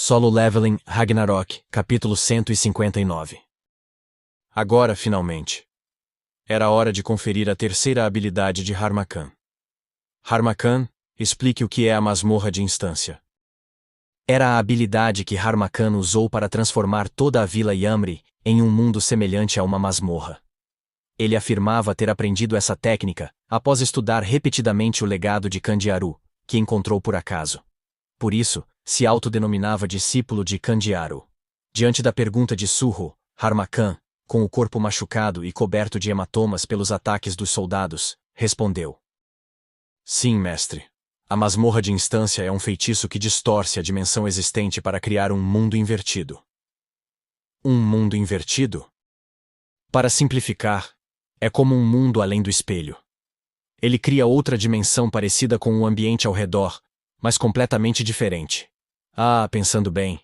Solo Leveling Ragnarok, capítulo 159. Agora, finalmente. Era a hora de conferir a terceira habilidade de Harmakan. Harmakan, explique o que é a masmorra de instância. Era a habilidade que Harmakan usou para transformar toda a Vila Yamri em um mundo semelhante a uma masmorra. Ele afirmava ter aprendido essa técnica após estudar repetidamente o legado de Candiaru, que encontrou por acaso. Por isso, se autodenominava discípulo de Candiaru. Diante da pergunta de Surro, Harmakan, com o corpo machucado e coberto de hematomas pelos ataques dos soldados, respondeu: Sim, mestre. A masmorra de instância é um feitiço que distorce a dimensão existente para criar um mundo invertido. Um mundo invertido? Para simplificar, é como um mundo além do espelho. Ele cria outra dimensão parecida com o ambiente ao redor, mas completamente diferente. Pensando bem.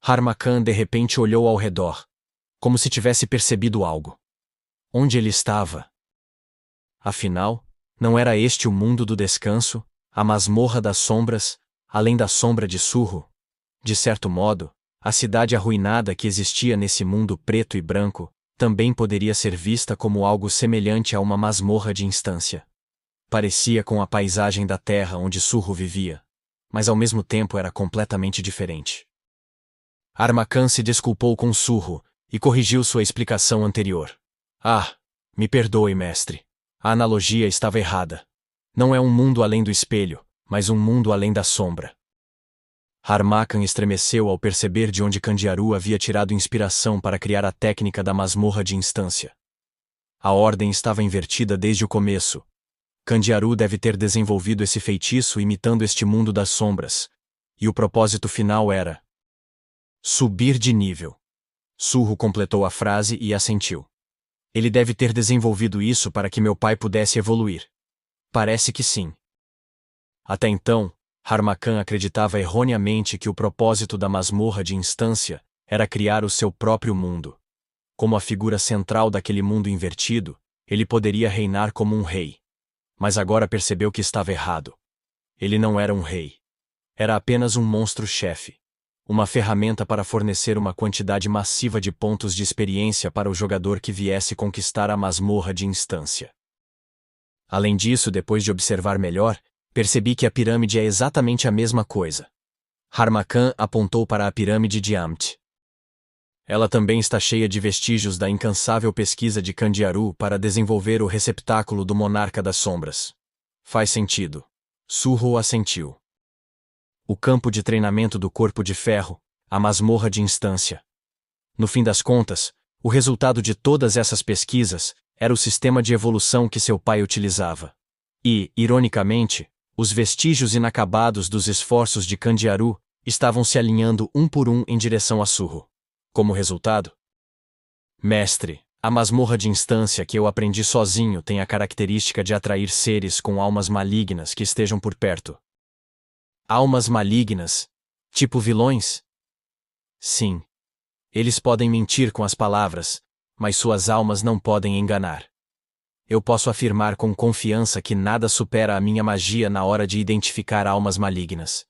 Harmakan de repente olhou ao redor, como se tivesse percebido algo. Onde ele estava? Afinal, não era este o mundo do descanso, a masmorra das sombras, além da sombra de Surro? De certo modo, a cidade arruinada que existia nesse mundo preto e branco também poderia ser vista como algo semelhante a uma masmorra de instância. Parecia com a paisagem da terra onde Surro vivia, mas ao mesmo tempo era completamente diferente. Harmakan se desculpou com Surro e corrigiu sua explicação anterior. Me perdoe, mestre. A analogia estava errada. Não é um mundo além do espelho, mas um mundo além da sombra. Harmakan estremeceu ao perceber de onde Candiaru havia tirado inspiração para criar a técnica da masmorra de instância. A ordem estava invertida desde o começo. Candiaru deve ter desenvolvido esse feitiço imitando este mundo das sombras, e o propósito final era subir de nível. Surro completou a frase e assentiu. Ele deve ter desenvolvido isso para que meu pai pudesse evoluir. Parece que sim. Até então, Harmakan acreditava erroneamente que o propósito da masmorra de instância era criar o seu próprio mundo. Como a figura central daquele mundo invertido, ele poderia reinar como um rei. Mas agora percebeu que estava errado. Ele não era um rei. Era apenas um monstro-chefe. Uma ferramenta para fornecer uma quantidade massiva de pontos de experiência para o jogador que viesse conquistar a masmorra de instância. Além disso, depois de observar melhor, percebi que a pirâmide é exatamente a mesma coisa. Harmakan apontou para a pirâmide de Amt. Ela também está cheia de vestígios da incansável pesquisa de Candiaru para desenvolver o receptáculo do Monarca das Sombras. Faz sentido. Surro assentiu. O campo de treinamento do Corpo de Ferro, a masmorra de instância. No fim das contas, o resultado de todas essas pesquisas era o sistema de evolução que seu pai utilizava. E, ironicamente, os vestígios inacabados dos esforços de Candiaru estavam se alinhando um por um em direção a Surro. Como resultado, mestre, a masmorra de instância que eu aprendi sozinho tem a característica de atrair seres com almas malignas que estejam por perto. Almas malignas? Tipo vilões? Sim. Eles podem mentir com as palavras, mas suas almas não podem enganar. Eu posso afirmar com confiança que nada supera a minha magia na hora de identificar almas malignas.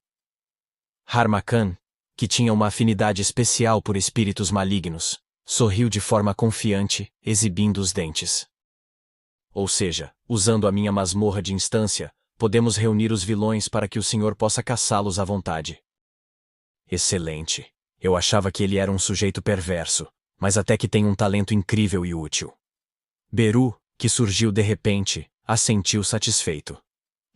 Harmakan, que tinha uma afinidade especial por espíritos malignos, sorriu de forma confiante, exibindo os dentes. Ou seja, usando a minha masmorra de instância, podemos reunir os vilões para que o senhor possa caçá-los à vontade. Excelente. Eu achava que ele era um sujeito perverso, mas até que tem um talento incrível e útil. Beru, que surgiu de repente, assentiu satisfeito.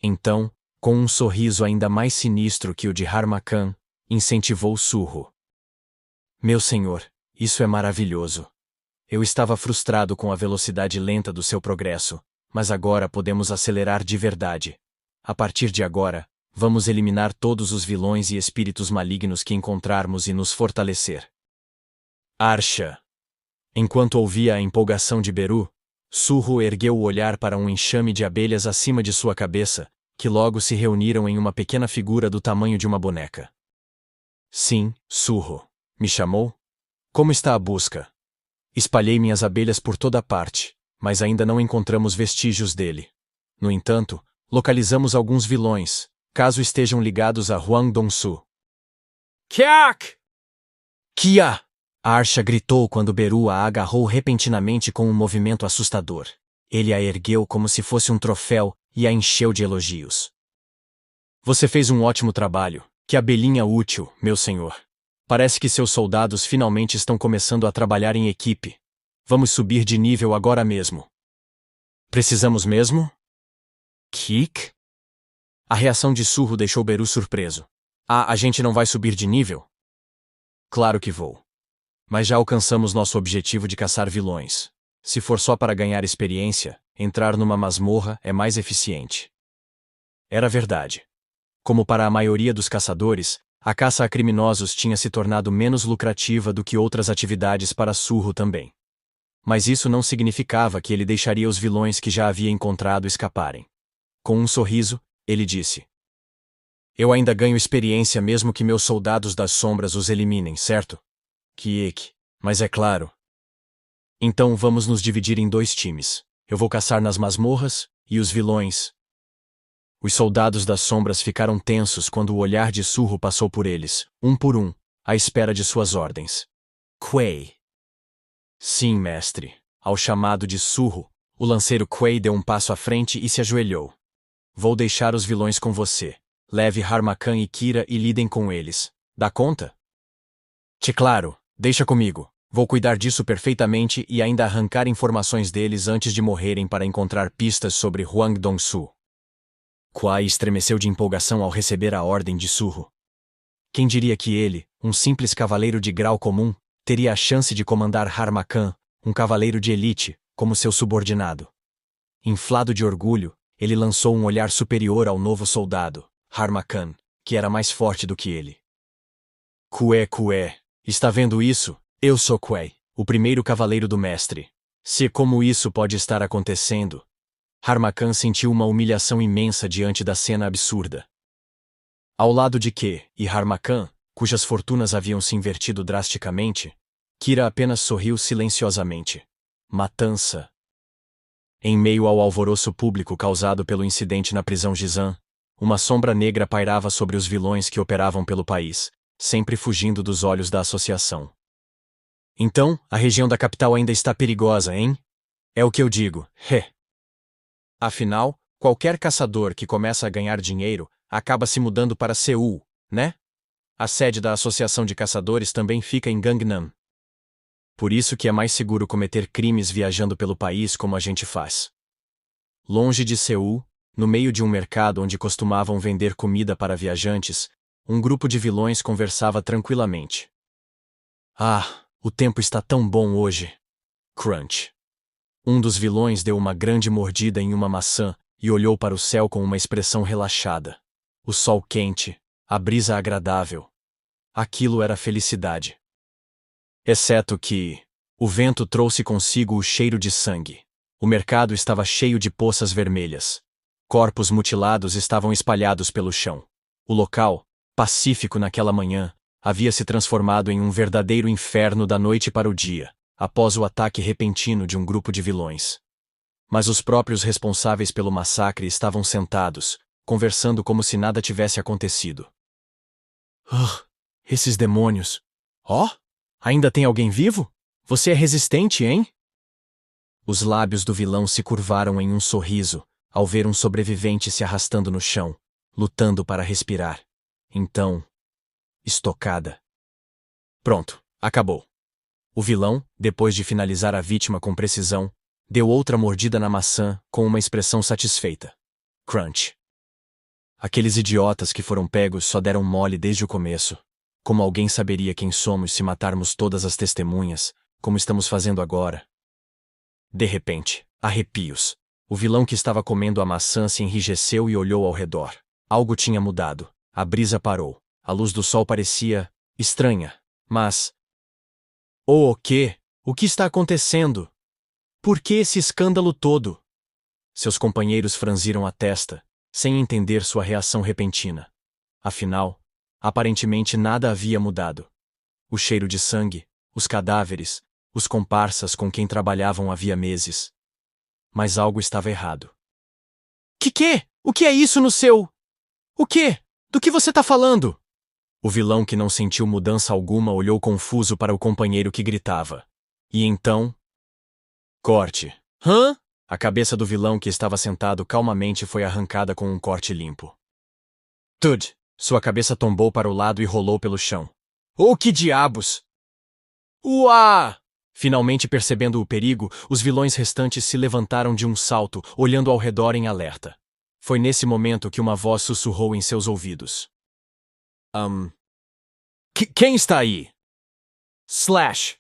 Então, com um sorriso ainda mais sinistro que o de Harmakan, incentivou Surro. Meu senhor, isso é maravilhoso. Eu estava frustrado com a velocidade lenta do seu progresso, mas agora podemos acelerar de verdade. A partir de agora, vamos eliminar todos os vilões e espíritos malignos que encontrarmos e nos fortalecer. Archa! Enquanto ouvia a empolgação de Beru, Surro ergueu o olhar para um enxame de abelhas acima de sua cabeça, que logo se reuniram em uma pequena figura do tamanho de uma boneca. Sim, Surro. Me chamou? Como está a busca? Espalhei minhas abelhas por toda parte, mas ainda não encontramos vestígios dele. No entanto, localizamos alguns vilões, caso estejam ligados a Huang Dongsu. Kiak! Kia! A Archa gritou quando Beru a agarrou repentinamente com um movimento assustador. Ele a ergueu como se fosse um troféu e a encheu de elogios. Você fez um ótimo trabalho. Que abelhinha útil, meu senhor. Parece que seus soldados finalmente estão começando a trabalhar em equipe. Vamos subir de nível agora mesmo. Precisamos mesmo? Kik? A reação de Surro deixou Beru surpreso. A gente não vai subir de nível? Claro que vou. Mas já alcançamos nosso objetivo de caçar vilões. Se for só para ganhar experiência, entrar numa masmorra é mais eficiente. Era verdade. Como para a maioria dos caçadores, a caça a criminosos tinha se tornado menos lucrativa do que outras atividades para Surro também. Mas isso não significava que ele deixaria os vilões que já havia encontrado escaparem. Com um sorriso, ele disse: Eu ainda ganho experiência mesmo que meus soldados das sombras os eliminem, certo? Kiek, mas é claro. Então vamos nos dividir em 2 times. Eu vou caçar nas masmorras, e os vilões. Os soldados das sombras ficaram tensos quando o olhar de Surro passou por eles, um por um, à espera de suas ordens. Quay. Sim, mestre. Ao chamado de Surro, o lanceiro Quay deu um passo à frente e se ajoelhou. Vou deixar os vilões com você. Leve Harmacan e Kira e lidem com eles. Dá conta? Claro, deixa comigo. Vou cuidar disso perfeitamente e ainda arrancar informações deles antes de morrerem para encontrar pistas sobre Huang Dongsu. Quai estremeceu de empolgação ao receber a ordem de Surro. Quem diria que ele, um simples cavaleiro de grau comum, teria a chance de comandar Harmacan, um cavaleiro de elite, como seu subordinado? Inflado de orgulho, ele lançou um olhar superior ao novo soldado, Harmacan, que era mais forte do que ele. Kué, está vendo isso? Eu sou Quay, o primeiro cavaleiro do mestre. Se como isso pode estar acontecendo? Harmacan sentiu uma humilhação imensa diante da cena absurda. Ao lado de Ke e Harmacan, cujas fortunas haviam se invertido drasticamente, Kira apenas sorriu silenciosamente. Matança. Em meio ao alvoroço público causado pelo incidente na prisão Jizan, uma sombra negra pairava sobre os vilões que operavam pelo país, sempre fugindo dos olhos da associação. Então, a região da capital ainda está perigosa, hein? É o que eu digo, Afinal, qualquer caçador que começa a ganhar dinheiro acaba se mudando para Seul, né? A sede da Associação de Caçadores também fica em Gangnam. Por isso que é mais seguro cometer crimes viajando pelo país como a gente faz. Longe de Seul, no meio de um mercado onde costumavam vender comida para viajantes, um grupo de vilões conversava tranquilamente. Ah, o tempo está tão bom hoje. Crunch. Um dos vilões deu uma grande mordida em uma maçã e olhou para o céu com uma expressão relaxada. O sol quente, a brisa agradável. Aquilo era felicidade. Exceto que o vento trouxe consigo o cheiro de sangue. O mercado estava cheio de poças vermelhas. Corpos mutilados estavam espalhados pelo chão. O local, pacífico naquela manhã, havia se transformado em um verdadeiro inferno da noite para o dia, após o ataque repentino de um grupo de vilões. Mas os próprios responsáveis pelo massacre estavam sentados, conversando como se nada tivesse acontecido. Esses demônios! Ainda tem alguém vivo? Você é resistente, hein? Os lábios do vilão se curvaram em um sorriso, ao ver um sobrevivente se arrastando no chão, lutando para respirar. Então... estocada. Pronto, acabou. O vilão, depois de finalizar a vítima com precisão, deu outra mordida na maçã com uma expressão satisfeita. Crunch. Aqueles idiotas que foram pegos só deram mole desde o começo. Como alguém saberia quem somos se matarmos todas as testemunhas, como estamos fazendo agora? De repente, arrepios. O vilão que estava comendo a maçã se enrijeceu e olhou ao redor. Algo tinha mudado. A brisa parou. A luz do sol parecia estranha, mas... O quê? O que está acontecendo? Por que esse escândalo todo? Seus companheiros franziram a testa, sem entender sua reação repentina. Afinal, aparentemente nada havia mudado. O cheiro de sangue, os cadáveres, os comparsas com quem trabalhavam havia meses. Mas algo estava errado. Que? O que é isso no seu... O quê? Do que você está falando? O vilão, que não sentiu mudança alguma, olhou confuso para o companheiro que gritava. E então... Corte. Hã? A cabeça do vilão, que estava sentado calmamente, foi arrancada com um corte limpo. Tud! Sua cabeça tombou para o lado e rolou pelo chão. Oh, que diabos! Uá! Finalmente percebendo o perigo, os vilões restantes se levantaram de um salto, olhando ao redor em alerta. Foi nesse momento que uma voz sussurrou em seus ouvidos. Quem está aí? Slash!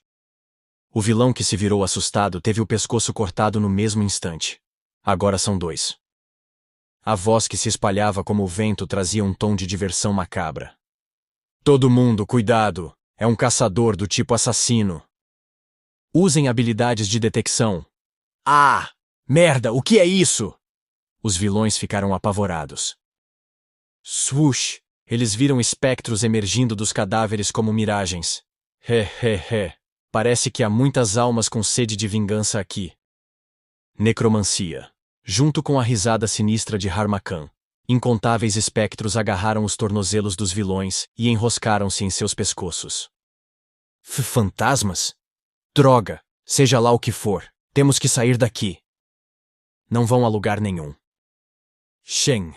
O vilão, que se virou assustado, teve o pescoço cortado no mesmo instante. Agora são dois. A voz, que se espalhava como o vento, trazia um tom de diversão macabra. Todo mundo, cuidado! É um caçador do tipo assassino. Usem habilidades de detecção. Ah! Merda, o que é isso? Os vilões ficaram apavorados. Swoosh! Eles viram espectros emergindo dos cadáveres como miragens. Parece que há muitas almas com sede de vingança aqui. Necromancia. Junto com a risada sinistra de Harmacan, incontáveis espectros agarraram os tornozelos dos vilões e enroscaram-se em seus pescoços. Fantasmas? Droga! Seja lá o que for, temos que sair daqui. Não vão a lugar nenhum. Shen.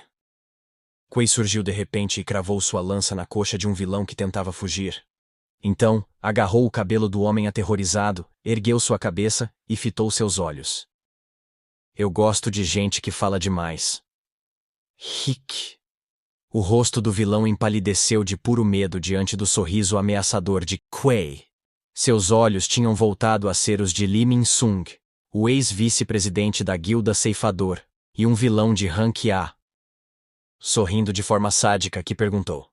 Kuei surgiu de repente e cravou sua lança na coxa de um vilão que tentava fugir. Então, agarrou o cabelo do homem aterrorizado, ergueu sua cabeça e fitou seus olhos. Eu gosto de gente que fala demais. Hic. O rosto do vilão empalideceu de puro medo diante do sorriso ameaçador de Kuei. Seus olhos tinham voltado a ser os de Li Min-sung, o ex-vice-presidente da Guilda Ceifador, e um vilão de rank A. Sorrindo de forma sádica, que perguntou.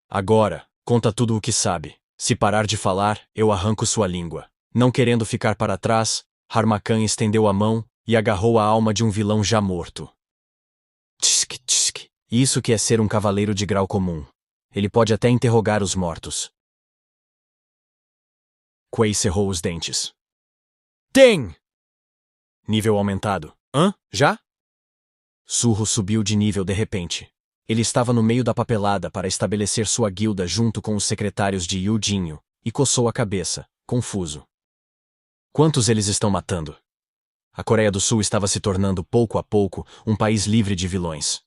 Agora, conta tudo o que sabe. Se parar de falar, eu arranco sua língua. Não querendo ficar para trás, Harmacan estendeu a mão e agarrou a alma de um vilão já morto. Tsk, tsk. Isso que é ser um cavaleiro de grau comum. Ele pode até interrogar os mortos. Kuei cerrou os dentes. Tem! Nível aumentado. Hã? Já? Surro subiu de nível de repente. Ele estava no meio da papelada para estabelecer sua guilda junto com os secretários de Yu Jinho, e coçou a cabeça, confuso. Quantos eles estão matando? A Coreia do Sul estava se tornando pouco a pouco um país livre de vilões.